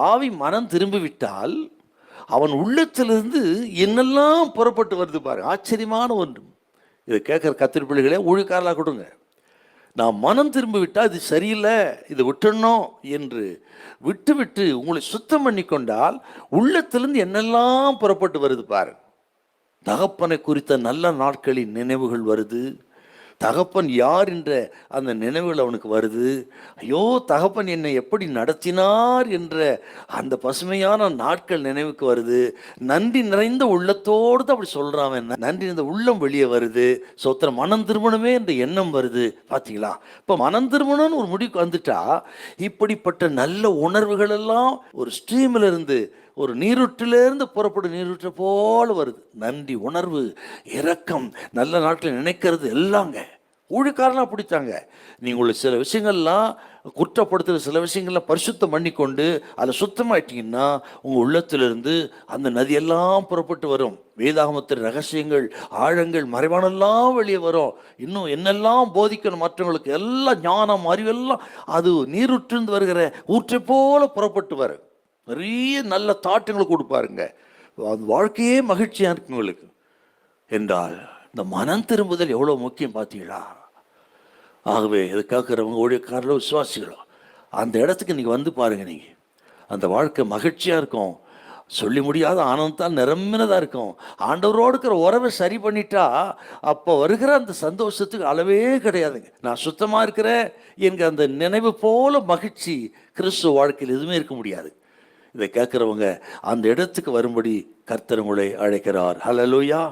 பாவி மனம் திரும்பிவிட்டால் அவன் உள்ளத்திலிருந்து என்னெல்லாம் புறப்பட்டு வருது பாருங்க. ஆச்சரியமான ஒன்று. இதை கேட்குற கத்திரி பிள்ளைகளே, ஊழியக்காரலாக கொடுங்க. நான் மனம் திரும்பி விட்டால் இது சரியில்லை, இதை விட்டுடணும் என்று விட்டு உங்களை சுத்தம் பண்ணி கொண்டால் உள்ளத்திலிருந்து என்னெல்லாம் புறப்பட்டு வருது பாரு. தகப்பனை குறித்த நல்ல நாட்களின் நினைவுகள் வருது. தகப்பன் யார் என்ற அந்த நினைவுகள் அவனுக்கு வருது. ஐயோ, தகப்பன் என்னை எப்படி நடத்தினார் என்ற அந்த பசுமையான நாட்கள் நினைவுக்கு வருது. நன்றி நிறைந்த உள்ளத்தோடு தான் அப்படி சொல்கிறான். நன்றி நிறைந்த உள்ளம் வெளியே வருது. சொத்திர மனம் திருமணமே என்ற எண்ணம் வருது. பார்த்தீங்களா? இப்போ மனம் திருமணம்னு ஒரு முடிவுக்கு வந்துட்டா இப்படிப்பட்ட நல்ல உணர்வுகள் எல்லாம் ஒரு ஸ்ட்ரீமில் இருந்து, ஒரு நீரூற்றிலிருந்து புறப்படும் நீரூற்றை போல வருது. நன்றி உணர்வு, இரக்கம், நல்ல நாட்களை நினைக்கிறது எல்லாங்க. ஊழியக்காரலாம் பிடித்தாங்க. நீங்கள் சில விஷயங்கள்லாம் குற்றப்படுத்துகிற சில விஷயங்கள்லாம் பரிசுத்தம் பண்ணி கொண்டு அதை சுத்தமாயிட்டீங்கன்னா உங்கள் உள்ளத்திலிருந்து அந்த நதியெல்லாம் புறப்பட்டு வரும். வேதாகமத்தின் ரகசியங்கள், ஆழங்கள், மறைவானெல்லாம் வெளியே வரும். இன்னும் என்னெல்லாம் போதிக்கணும் மற்றவங்களுக்கு எல்லாம் ஞானம், அறிவெல்லாம் அது நீரூற்றிருந்து வருகிற ஊற்றை போல புறப்பட்டு வரும். நிறைய நல்ல தாட்டங்களை கொடுப்பாருங்க. அது வாழ்க்கையே மகிழ்ச்சியாக இருக்கு உங்களுக்கு என்றால் இந்த மனம் திரும்புதல் எவ்வளோ முக்கியம் பார்த்தீங்களா? ஆகவே இதை கேட்குறவங்க, ஊழியக்காரர்களோ விசுவாசிகளோ, அந்த இடத்துக்கு நீங்கள் வந்து பாருங்கள். நீங்கள் அந்த வாழ்க்கை மகிழ்ச்சியாக இருக்கும். சொல்லி முடியாத ஆனந்தால் நிரம்பினதாக இருக்கும். ஆண்டவரோடு இருக்கிற உறவை சரி பண்ணிட்டா அப்போ வருகிற அந்த சந்தோஷத்துக்கு அளவே கிடையாதுங்க. நான் சுத்தமாக இருக்கிறேன் என்கிற அந்த நினைவு போல மகிழ்ச்சி கிறிஸ்துவ வாழ்க்கையில் எதுவுமே இருக்க முடியாது. இதை கேட்குறவங்க அந்த இடத்துக்கு வரும்படி கர்த்தர் உங்களை அழைக்கிறார். ஹல்லேலூயா.